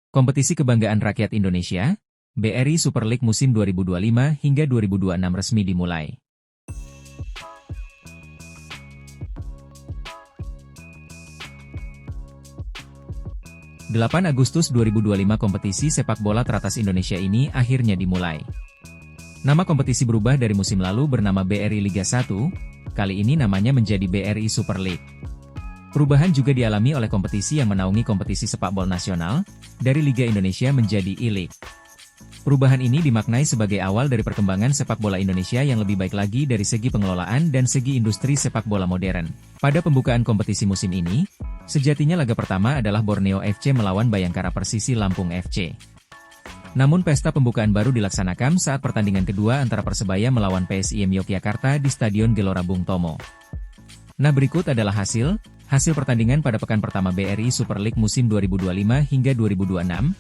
Kompetisi Kebanggaan Rakyat Indonesia, BRI Super League musim 2025 hingga 2026 resmi dimulai. (8 Agustus 2025) kompetisi sepak bola teratas Indonesia ini akhirnya dimulai. Nama kompetisi berubah dari musim lalu bernama BRI Liga 1, kali ini namanya menjadi BRI Super League. Perubahan juga dialami oleh kompetisi yang menaungi kompetisi sepak bola nasional, dari Liga Indonesia menjadi E-League. Perubahan ini dimaknai sebagai awal dari perkembangan sepak bola Indonesia yang lebih baik lagi dari segi pengelolaan dan segi industri sepak bola modern. Pada pembukaan kompetisi musim ini, sejatinya laga pertama adalah Borneo FC melawan Bayangkara Persisi Lampung FC. Namun pesta pembukaan baru dilaksanakan saat pertandingan kedua antara Persebaya melawan PSIM Yogyakarta di Stadion Gelora Bung Tomo. Nah, berikut adalah hasil pertandingan pada pekan pertama BRI Super League musim 2025 hingga 2026.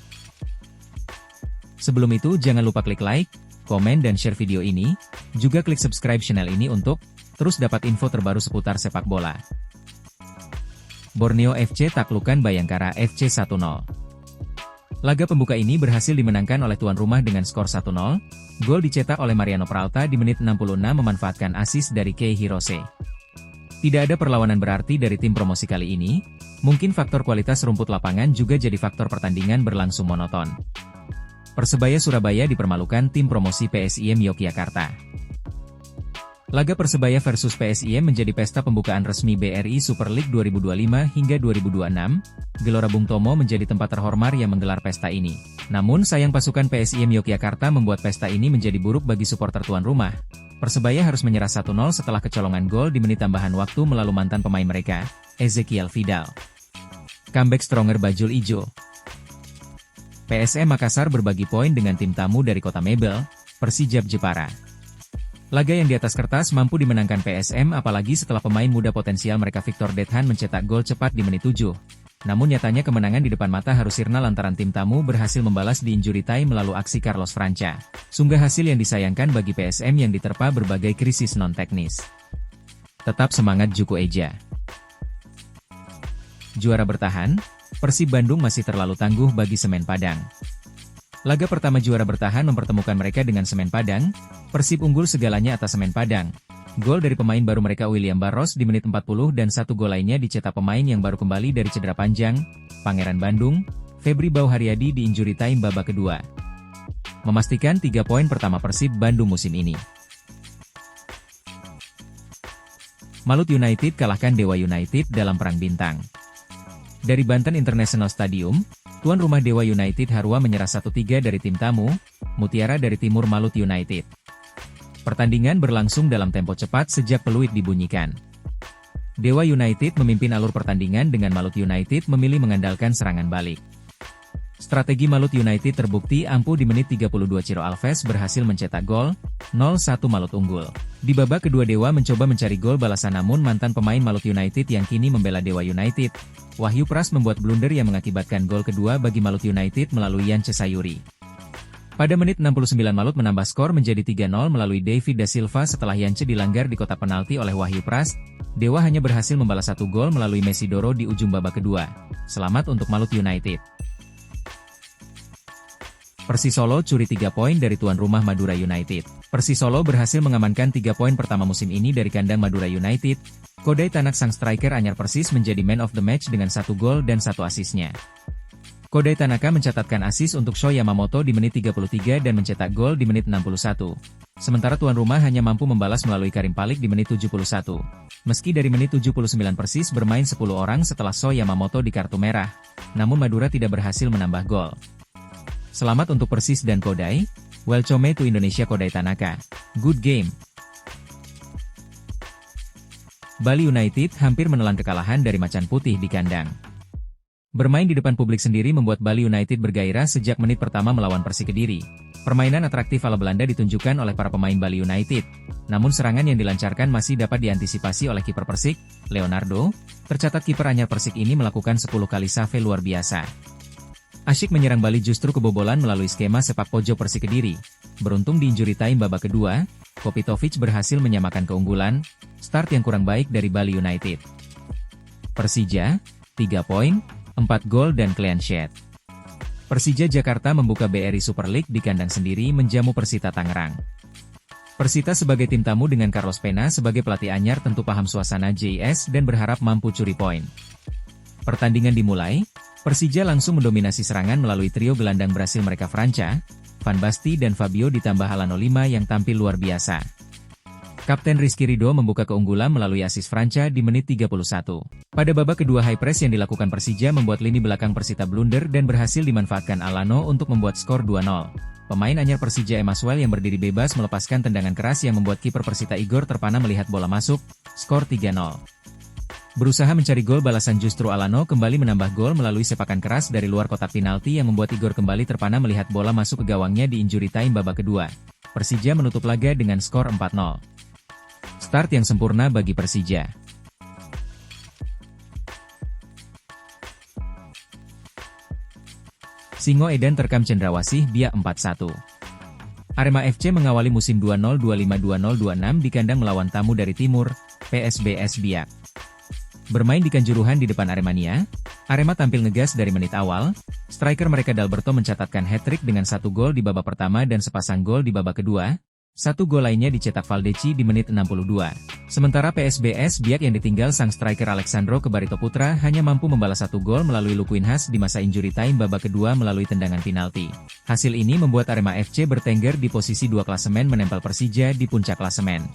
Sebelum itu jangan lupa klik like, komen dan share video ini, juga klik subscribe channel ini untuk terus dapat info terbaru seputar sepak bola. Borneo FC taklukkan Bayangkara FC 1-0. Laga pembuka ini berhasil dimenangkan oleh tuan rumah dengan skor 1-0, gol dicetak oleh Mariano Peralta di menit 66 memanfaatkan assist dari Kei Hirose. Tidak ada perlawanan berarti dari tim promosi kali ini, mungkin faktor kualitas rumput lapangan juga jadi faktor pertandingan berlangsung monoton. Persebaya Surabaya dipermalukan tim promosi PSIM Yogyakarta. Laga Persebaya versus PSIM menjadi pesta pembukaan resmi BRI Super League 2025 hingga 2026. Gelora Bung Tomo menjadi tempat terhormat yang menggelar pesta ini. Namun sayang pasukan PSIM Yogyakarta membuat pesta ini menjadi buruk bagi supporter tuan rumah. Persebaya harus menyerah 1-0 setelah kecolongan gol di menit tambahan waktu melalui mantan pemain mereka, Ezekiel Vidal. Comeback stronger Bajul Ijo. PSM Makassar berbagi poin dengan tim tamu dari Kota Mebel, Persijap Jepara. Laga yang di atas kertas mampu dimenangkan PSM apalagi setelah pemain muda potensial mereka Victor Dethan mencetak gol cepat di menit 7. Namun nyatanya kemenangan di depan mata harus sirna lantaran tim tamu berhasil membalas di injury time melalui aksi Carlos Franca. Sungguh hasil yang disayangkan bagi PSM yang diterpa berbagai krisis non-teknis. Tetap semangat Juku Eja. Juara bertahan, Persib Bandung masih terlalu tangguh bagi Semen Padang. Laga pertama juara bertahan mempertemukan mereka dengan Semen Padang. Persib unggul segalanya atas Semen Padang. Gol dari pemain baru mereka William Barros di menit 40 dan satu gol lainnya dicetak pemain yang baru kembali dari cedera panjang, Pangeran Bandung, Febri Bauharyadi di injury time babak kedua. Memastikan 3 poin pertama Persib Bandung musim ini. Malut United kalahkan Dewa United dalam perang bintang. Dari Banten International Stadium, tuan rumah Dewa United Harua menyerah 1-3 dari tim tamu, Mutiara dari Timur Malut United. Pertandingan berlangsung dalam tempo cepat sejak peluit dibunyikan. Dewa United memimpin alur pertandingan dengan Malut United memilih mengandalkan serangan balik. Strategi Malut United terbukti ampuh di menit 32 Ciro Alves berhasil mencetak gol, 0-1 Malut unggul. Di babak kedua Dewa mencoba mencari gol balasan namun mantan pemain Malut United yang kini membela Dewa United, Wahyu Pras membuat blunder yang mengakibatkan gol kedua bagi Malut United melalui Yance Sayuri. Pada menit 69 Malut menambah skor menjadi 3-0 melalui David Da Silva setelah Yance dilanggar di kotak penalti oleh Wahyu Pras. Dewa hanya berhasil membalas 1 gol melalui Messi Doro di ujung babak kedua. Selamat untuk Malut United. Persisolo curi 3 poin dari tuan rumah Madura United. Persisolo berhasil mengamankan 3 poin pertama musim ini dari kandang Madura United. Kodai Tanak sang striker anyar Persis menjadi man of the match dengan 1 gol dan 1 asisnya. Kodai Tanaka mencatatkan asis untuk Sho Yamamoto di menit 33 dan mencetak gol di menit 61. Sementara tuan rumah hanya mampu membalas melalui Karim Palik di menit 71. Meski dari menit 79 Persis bermain 10 orang setelah Sho Yamamoto di kartu merah, namun Madura tidak berhasil menambah gol. Selamat untuk Persis dan Kodai. Welcome to Indonesia Kodai Tanaka. Good game. Bali United hampir menelan kekalahan dari Macan Putih di kandang. Bermain di depan publik sendiri membuat Bali United bergairah sejak menit pertama melawan Persik Kediri. Permainan atraktif ala Belanda ditunjukkan oleh para pemain Bali United. Namun serangan yang dilancarkan masih dapat diantisipasi oleh kiper Persik, Leonardo. Tercatat kiper anyar Persik ini melakukan 10 kali save luar biasa. Asyik menyerang Bali justru kebobolan melalui skema sepak pojok Persik Kediri. Beruntung di injury time babak kedua, Kopitovic berhasil menyamakan keunggulan, start yang kurang baik dari Bali United. Persija, 3 poin, 4 gol dan clean sheet. Persija Jakarta membuka BRI Super League di kandang sendiri menjamu Persita Tangerang. Persita sebagai tim tamu dengan Carlos Pena sebagai pelatih anyar tentu paham suasana JIS dan berharap mampu curi poin. Pertandingan dimulai, Persija langsung mendominasi serangan melalui trio gelandang Brasil mereka Franca, Van Basten dan Fabio ditambah Alano Lima yang tampil luar biasa. Kapten Rizky Ridho membuka keunggulan melalui asis Franca di menit 31. Pada babak kedua high press yang dilakukan Persija membuat lini belakang Persita blunder dan berhasil dimanfaatkan Alano untuk membuat skor 2-0. Pemain anyar Persija Emaswell yang berdiri bebas melepaskan tendangan keras yang membuat kiper Persita Igor terpana melihat bola masuk, skor 3-0. Berusaha mencari gol balasan justru Alano kembali menambah gol melalui sepakan keras dari luar kotak penalti yang membuat Igor kembali terpana melihat bola masuk ke gawangnya di injury time babak kedua. Persija menutup laga dengan skor 4-0. Start yang sempurna bagi Persija. Singo Edan terkam cendrawasih Biak 4-1. Arema FC mengawali musim 2025-2026 di kandang melawan tamu dari timur, PSBS Biak. Bermain di Kanjuruhan di depan Aremania, Arema tampil ngegas dari menit awal. Striker mereka Dalberto mencatatkan hat-trick dengan 1 gol di babak pertama dan sepasang gol di babak kedua. 1 gol lainnya dicetak Valdeci di menit 62. Sementara PSBS Biak yang ditinggal sang striker Alexandro Kebarito Putra hanya mampu membalas 1 gol melalui Lukuinhas di masa injury time babak kedua melalui tendangan penalti. Hasil ini membuat Arema FC bertengger di posisi 2 klasemen menempel Persija di puncak klasemen.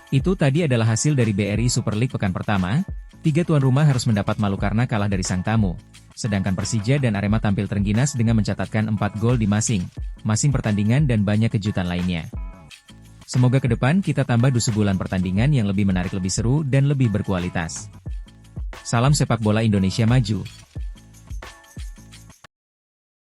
Itu tadi adalah hasil dari BRI Super League pekan pertama. 3 tuan rumah harus mendapat malu karena kalah dari sang tamu. Sedangkan Persija dan Arema tampil terengginas dengan mencatatkan 4 gol di masing-masing pertandingan dan banyak kejutan lainnya. Semoga ke depan kita tambah 2 bulan pertandingan yang lebih menarik, lebih seru, dan lebih berkualitas. Salam sepak bola Indonesia maju.